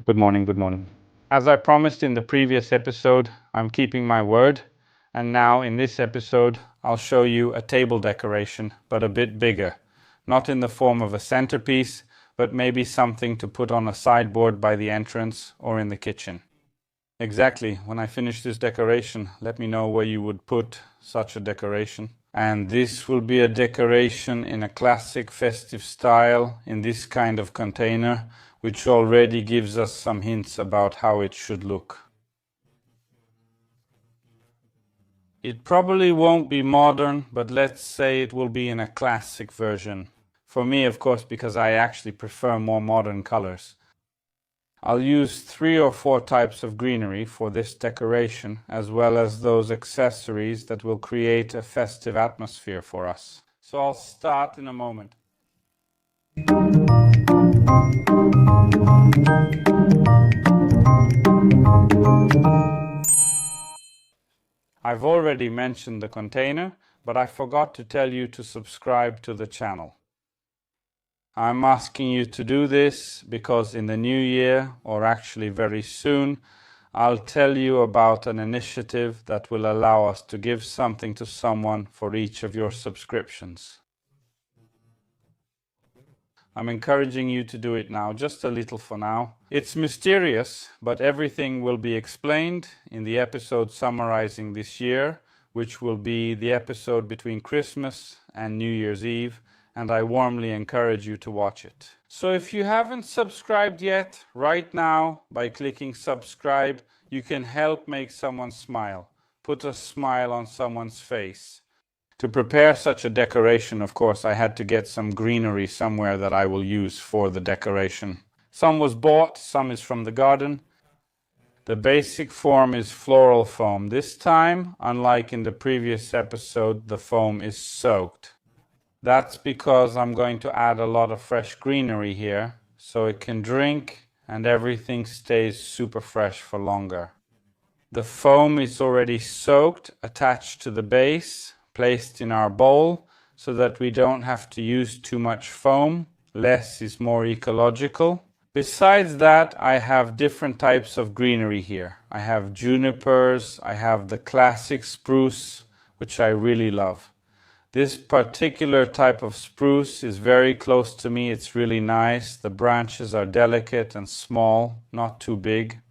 Good morning, good morning. As I promised in the previous episode, I'm keeping my word, and now in this episode I'll show you a table decoration, but a bit bigger. Not in the form of a centerpiece, but maybe something to put on a sideboard by the entrance or in the kitchen. Exactly, when I finish this decoration, let me know where you would put such a decoration. And this will be a decoration in a classic festive style in this kind of container, which already gives us some hints about how it should look. It probably won't be modern, but let's say it will be in a classic version. For me, of course, because I actually prefer more modern colors. I'll use 3 or 4 types of greenery for this decoration, as well as those accessories that will create a festive atmosphere for us. So I'll start in a moment. I've already mentioned the container, but I forgot to tell you to subscribe to the channel. I'm asking you to do this because in the new year, or actually very soon, I'll tell you about an initiative that will allow us to give something to someone for each of your subscriptions. I'm encouraging you to do it now, just a little for now. It's mysterious, but everything will be explained in the episode summarizing this year, which will be the episode between Christmas and New Year's Eve, and I warmly encourage you to watch it. So if you haven't subscribed yet, right now, by clicking subscribe, you can help make someone smile, put a smile on someone's face. To prepare such a decoration, of course, I had to get some greenery somewhere that I will use for the decoration. Some was bought, some is from the garden. The basic form is floral foam. This time, unlike in the previous episode, the foam is soaked. That's because I'm going to add a lot of fresh greenery here, so it can drink and everything stays super fresh for longer. The foam is already soaked, attached to the base, placed in our bowl so that we don't have to use too much foam. Less is more ecological. Besides that, I have different types of greenery here. I have junipers, I have the classic spruce, which I really love. This particular type of spruce is very close to me. It's really nice. The branches are delicate and small, not too big.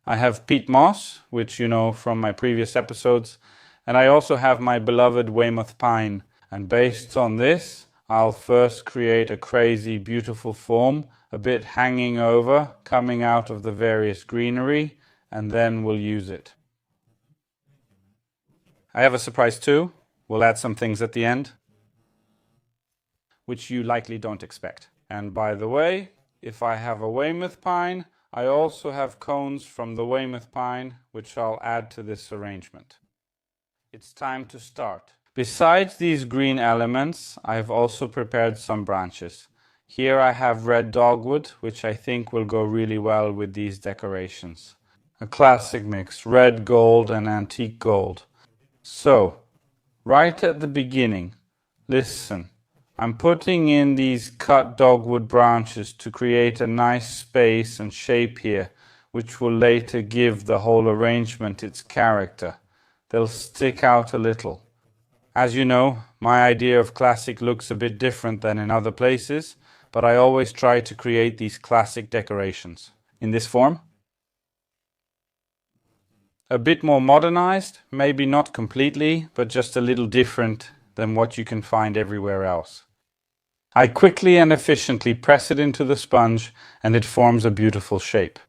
I have peat moss, which you know from my previous episodes. And I also have my beloved Weymouth pine. And based on this, I'll first create a crazy, beautiful form, a bit hanging over, coming out of the various greenery, and then we'll use it. I have a surprise too. We'll add some things at the end, which you likely don't expect. And by the way, if I have a Weymouth pine, I also have cones from the Weymouth pine, which I'll add to this arrangement. It's time to start. Besides these green elements, I've also prepared some branches. Here I have red dogwood, which I think will go really well with these decorations. A classic mix, red gold and antique gold. So, right at the beginning, listen. I'm putting in these cut dogwood branches to create a nice space and shape here, which will later give the whole arrangement its character. They'll stick out a little. As you know, my idea of classic looks a bit different than in other places, but I always try to create these classic decorations. In this form. A bit more modernized, maybe not completely, but just a little different than what you can find everywhere else. I quickly and efficiently press it into the sponge and it forms a beautiful shape.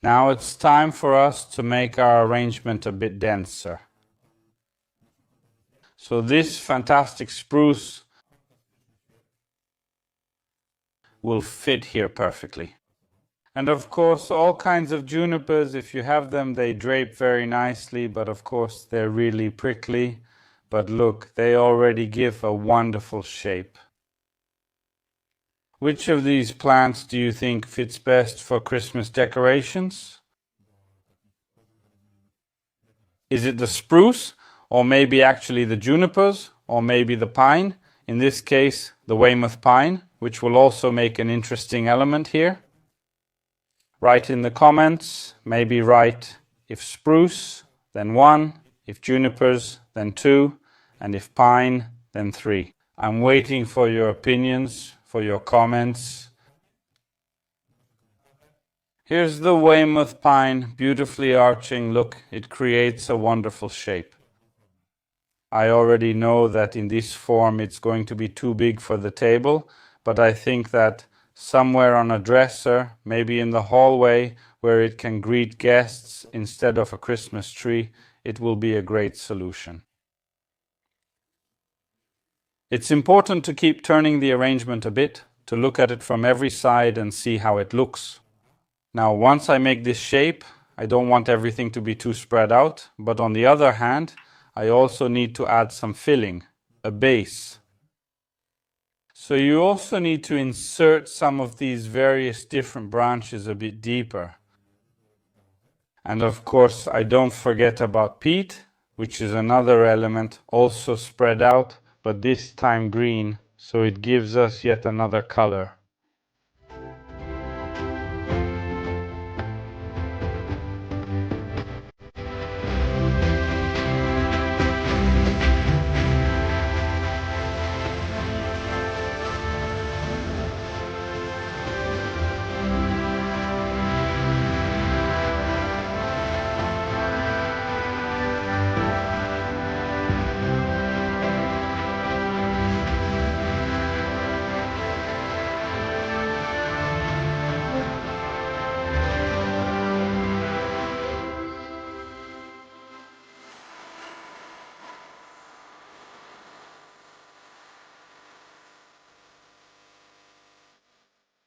Now it's time for us to make our arrangement a bit denser. So this fantastic spruce will fit here perfectly. And of course, all kinds of junipers, if you have them, they drape very nicely, but of course they're really prickly. But look, they already give a wonderful shape. Which of these plants do you think fits best for Christmas decorations? Is it the spruce, or maybe actually the junipers, or maybe the pine? In this case, the Weymouth pine, which will also make an interesting element here. Write in the comments, maybe write if spruce, then 1, if junipers, then 2, and if pine, then 3. I'm waiting for your opinions, for your comments. Here's the Weymouth pine, beautifully arching. Look, it creates a wonderful shape. I already know that in this form it's going to be too big for the table, but I think that somewhere on a dresser, maybe in the hallway where it can greet guests instead of a Christmas tree, it will be a great solution. It's important to keep turning the arrangement a bit, to look at it from every side and see how it looks. Now, once I make this shape, I don't want everything to be too spread out, but on the other hand, I also need to add some filling, a base. So you also need to insert some of these various different branches a bit deeper. And of course, I don't forget about peat, which is another element also spread out, but this time green, so it gives us yet another color.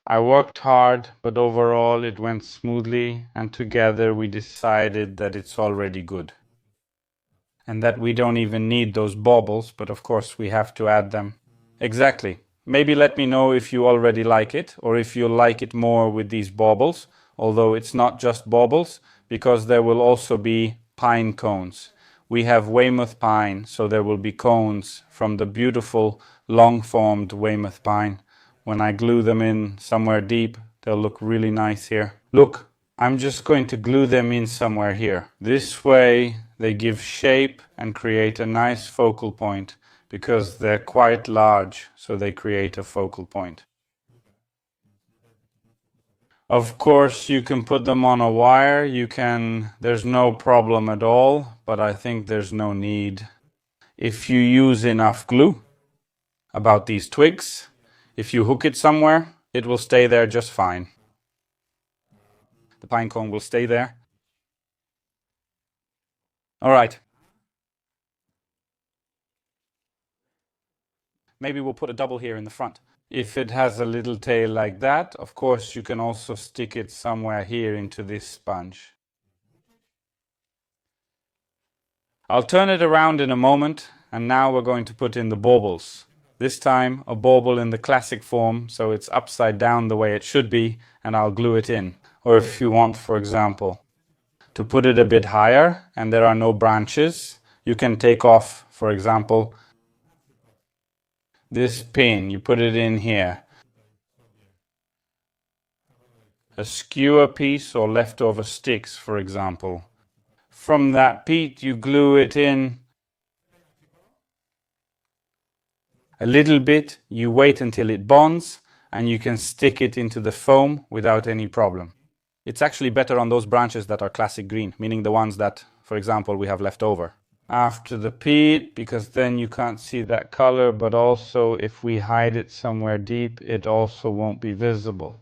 I worked hard, but overall it went smoothly, and together we decided that it's already good. And that we don't even need those baubles, but of course we have to add them. Exactly. Maybe let me know if you already like it, or if you like it more with these baubles, although it's not just baubles, because there will also be pine cones. We have Weymouth pine, so there will be cones from the beautiful long-formed Weymouth pine. When I glue them in somewhere deep, they'll look really nice here. Look, I'm just going to glue them in somewhere here. This way they give shape and create a nice focal point because they're quite large, so they create a focal point. Of course, you can put them on a wire, there's no problem at all, but I think there's no need. If you use enough glue about these twigs, if you hook it somewhere, it will stay there just fine. The pine cone will stay there. All right. Maybe we'll put a double here in the front. If it has a little tail like that, of course you can also stick it somewhere here into this sponge. I'll turn it around in a moment, and now we're going to put in the baubles. This time a bauble in the classic form, so it's upside down the way it should be, and I'll glue it in. Or if you want, for example, to put it a bit higher and there are no branches, you can take off, for example, this pin. You put it in here. A skewer piece or leftover sticks, for example. From that peat you glue it in a little bit, you wait until it bonds, and you can stick it into the foam without any problem. It's actually better on those branches that are classic green, meaning the ones that, for example, we have left over. After the peat, because then you can't see that color, but also if we hide it somewhere deep, it also won't be visible.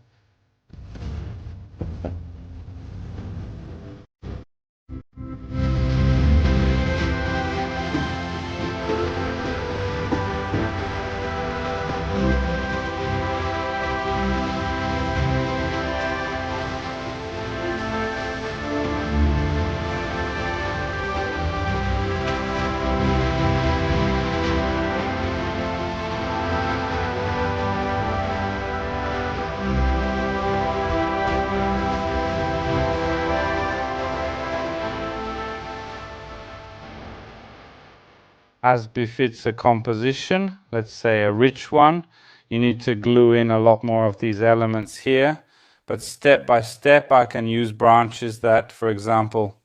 As befits a composition, let's say a rich one, you need to glue in a lot more of these elements here. But step by step I can use branches that, for example,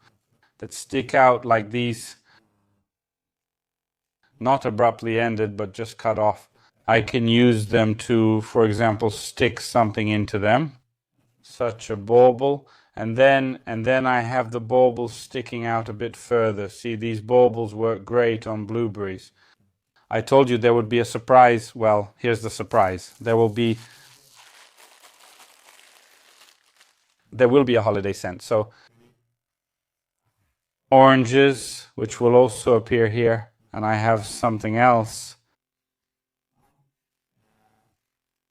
that stick out like these, not abruptly ended but just cut off. I can use them to, for example, stick something into them, such a bauble, and then I have the baubles sticking out a bit further. See, these baubles work great on blueberries. I told you there would be a surprise. Well, here's the surprise. There will be a holiday scent. So oranges, which will also appear here, and I have something else.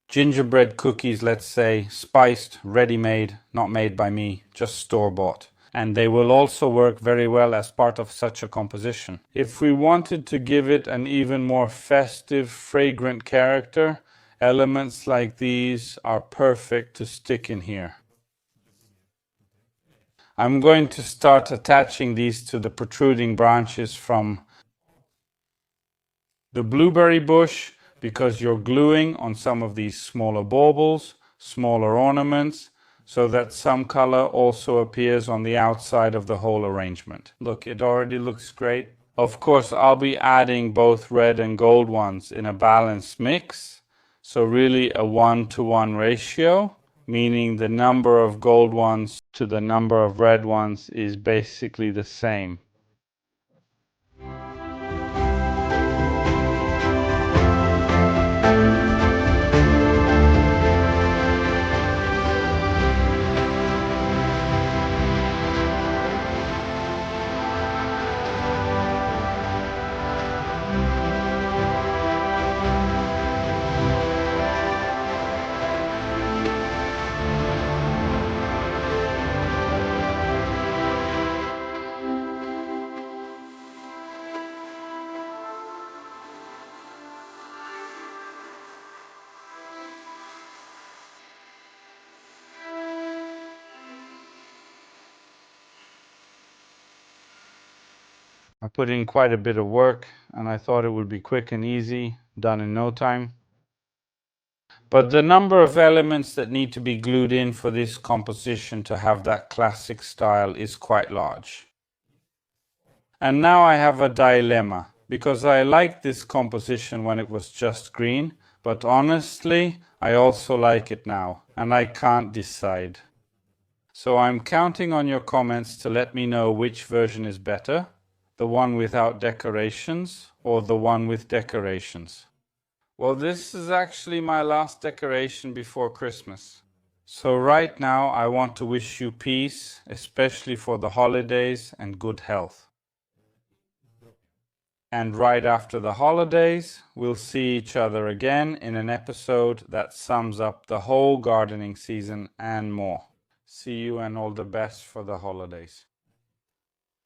Gingerbread cookies, let's say, spiced, ready-made, not made by me, just store-bought. And they will also work very well as part of such a composition. If we wanted to give it an even more festive, fragrant character, elements like these are perfect to stick in here. I'm going to start attaching these to the protruding branches from the blueberry bush, because you're gluing on some of these smaller baubles, smaller ornaments, so that some color also appears on the outside of the whole arrangement. Look, it already looks great. Of course, I'll be adding both red and gold ones in a balanced mix, so really a 1-to-1 ratio, meaning the number of gold ones to the number of red ones is basically the same. I put in quite a bit of work, and I thought it would be quick and easy, done in no time. But the number of elements that need to be glued in for this composition to have that classic style is quite large. And now I have a dilemma, because I liked this composition when it was just green, but honestly, I also like it now, and I can't decide. So I'm counting on your comments to let me know which version is better. The one without decorations or the one with decorations? Well, this is actually my last decoration before Christmas. So right now I want to wish you peace, especially for the holidays, and good health. And right after the holidays, we'll see each other again in an episode that sums up the whole gardening season and more. See you, and all the best for the holidays.